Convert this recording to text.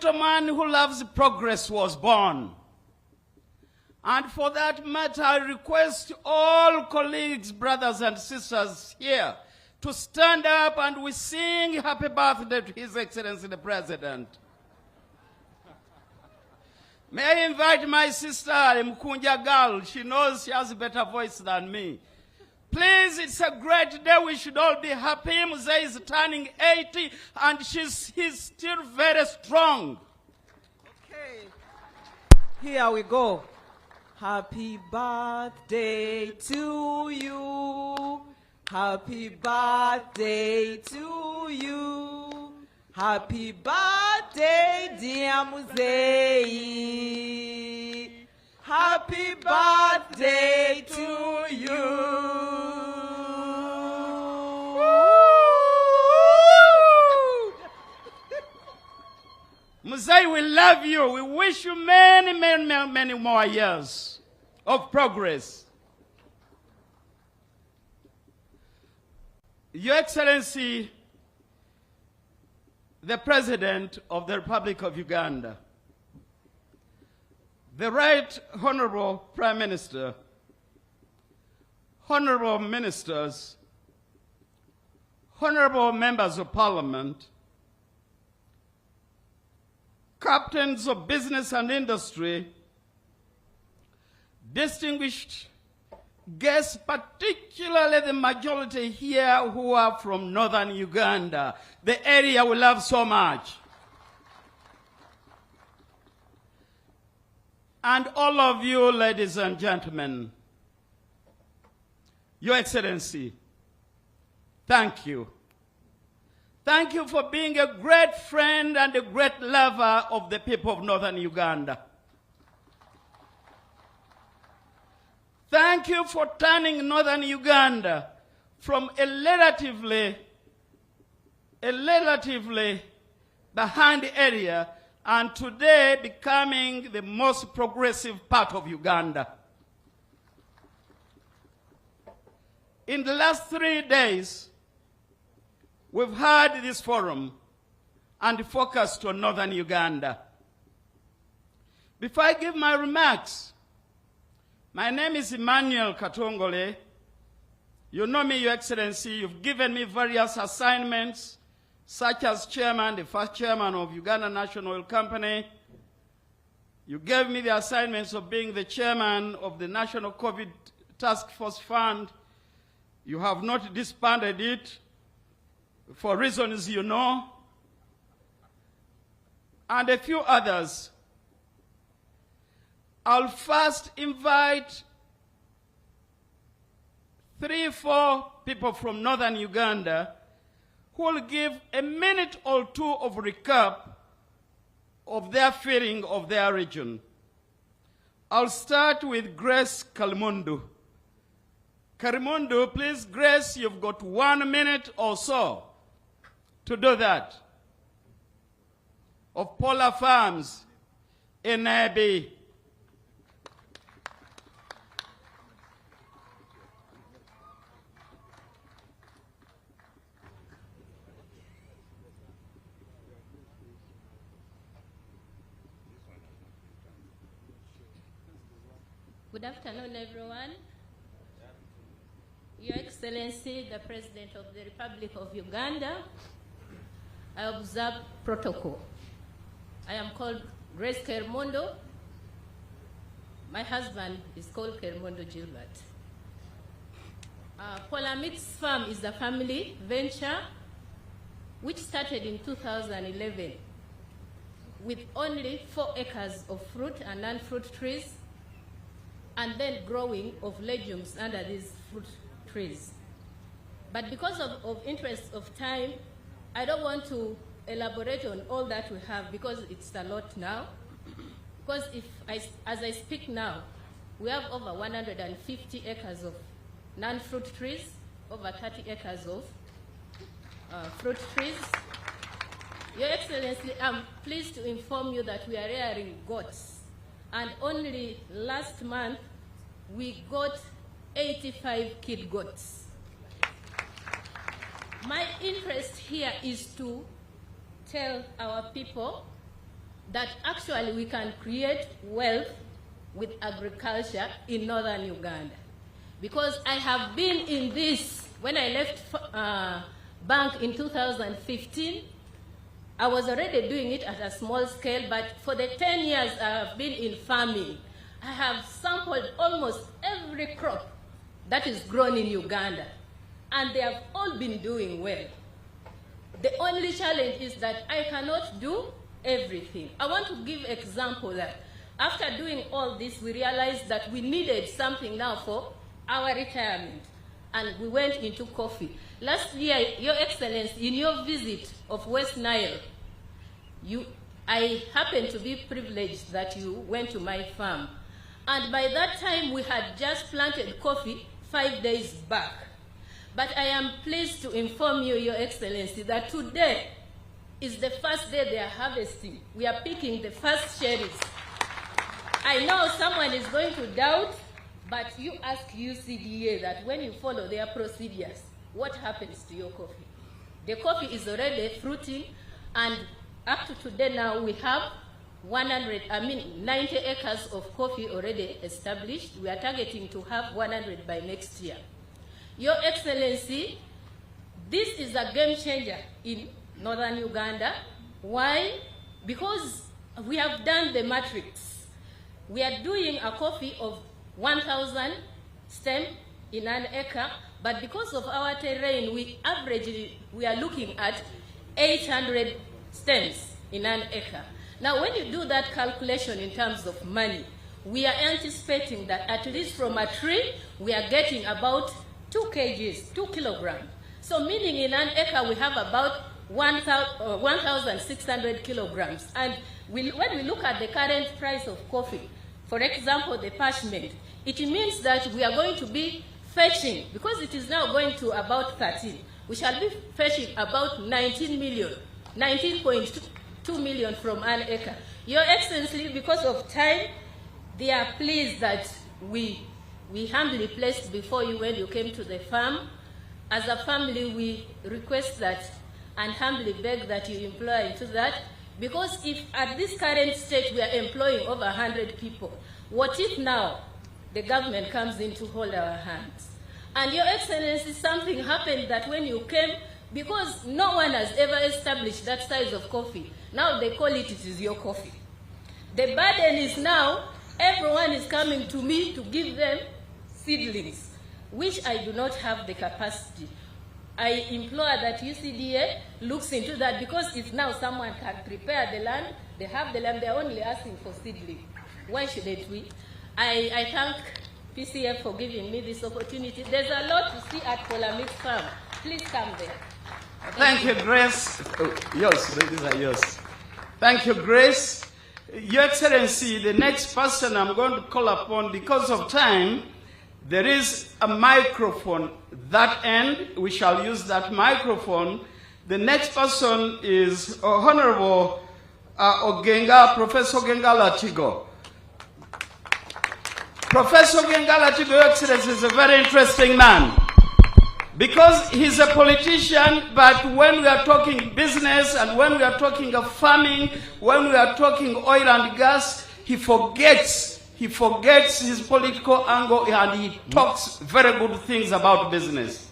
gentleman who loves progress was born. And for that matter, I request all colleagues, brothers and sisters here to stand up and we sing happy birthday to His Excellency the President. May I invite my sister, Mkunja Girl. She knows she has a better voice than me. Please, it's a great day. We should all be happy. Museveni is turning 80 and he's still very strong. Okay. Here we go. Happy birthday to you. Happy birthday to you. Happy birthday, dear Museveni. Happy birthday to you. Museveni, we love you. We wish you many, many, many more years of progress. Your Excellency, the President of the Republic of Uganda, the Right Honorable Prime Minister, honorable ministers, honorable members of Parliament, captains of business and industry, distinguished guests, particularly the majority here who are from northern Uganda, the area we love so much. And all of you, ladies and gentlemen, Your Excellency, thank you. Thank you for being a great friend and a great lover of the people of northern Uganda. Thank you for turning northern Uganda from a relatively behind area and today becoming the most progressive part of Uganda. In the last 3 days, we've had this forum and focused on northern Uganda. Before I give my remarks, my name is Emmanuel Katongole. You know me, Your Excellency. You've given me various assignments, such as chairman, the first chairman of Uganda National Oil Company. You gave me the assignments of being the chairman of the National COVID Task Force Fund. You have not disbanded it for reasons you know, and a few others. I'll first invite 3 or 4 people from northern Uganda who will give a minute or 2 of recap of their feeling of their region. I'll start with Grace Kalimundu. Kalimundu, please, Grace, you've got 1 minute or so to do that. Of Polar Farms in Nairobi. Good afternoon, everyone. Your Excellency, the President of the Republic of Uganda, I observe protocol. I am called Grace Kermondo. My husband is called Kermondo Gilbert. Polar Mix Farm is a family venture which started in 2011 with only 4 acres of fruit and non-fruit trees, and then growing of legumes under these fruit trees. But because of interest of time, I don't want to elaborate on all that we have because it's a lot now. Because as I speak now, we have over 150 acres of non-fruit trees, over 30 acres of fruit trees. Your Excellency, I'm pleased to inform you that we are rearing goats. And only last month, we got 85 kid goats. My interest here is to tell our people that actually we can create wealth with agriculture in northern Uganda. Because I have been in this, when I left bank in 2015, I was already doing it at a small scale, but for the 10 years I have been in farming, I have sampled almost every crop that is grown in Uganda, and they have all been doing well. The only challenge is that I cannot do everything. I want to give example that after doing all this, we realized that we needed something now for our retirement, and we went into coffee. Last year, Your Excellency, in your visit of West Nile, I happened to be privileged that you went to my farm. And by that time, we had just planted coffee 5 days back. But I am pleased to inform you, Your Excellency, that today is the first day they are harvesting. We are picking the first cherries. I know someone is going to doubt, but you ask UCDA that when you follow their procedures, what happens to your coffee? The coffee is already fruiting, and up to today now we have 90 acres of coffee already established. We are targeting to have 100 by next year. Your Excellency, this is a game changer in northern Uganda. Why? Because we have done the matrix. We are doing a coffee of 1,000 stem in an acre, but because of our terrain, we are looking at 800 stems in an acre. Now, when you do that calculation in terms of money, we are anticipating that at least from a tree, we are getting about 2 kgs, 2 kilograms. So meaning in an acre, we have about 1,600 kilograms. And when we look at the current price of coffee, for example, the parchment, it means that we are going to be fetching, because it is now going to about 13, we shall be fetching about 19.2 million from an acre. Your Excellency, because of time, they are pleased that we humbly placed before you when you came to the farm. As a family, we request that and humbly beg that you employ into that, because if at this current state we are employing over 100 people, what if now the government comes in to hold our hands? And Your Excellency, something happened that when you came, because no one has ever established that size of coffee, now they call it is your coffee. The burden is now, everyone is coming to me to give them seedlings, which I do not have the capacity. I implore that UCDA looks into that, because if now someone can prepare the land, they have the land, they're only asking for seedling. Why shouldn't we? I thank PCF for giving me this opportunity. There's a lot to see at Polamix Farm. Please come there. Thank you, Grace. Oh, yours, these are yours. Thank you, Grace. Your Excellency, the next person I'm going to call upon, because of time, there is a microphone that end. We shall use that microphone. The next person is Honorable Professor Ogenga Latigo. Professor Ogenga Latigo, Your Excellency, is a very interesting man, because he's a politician, but when we are talking business and when we are talking of farming, when we are talking oil and gas, he forgets his political angle and he talks very good things about business.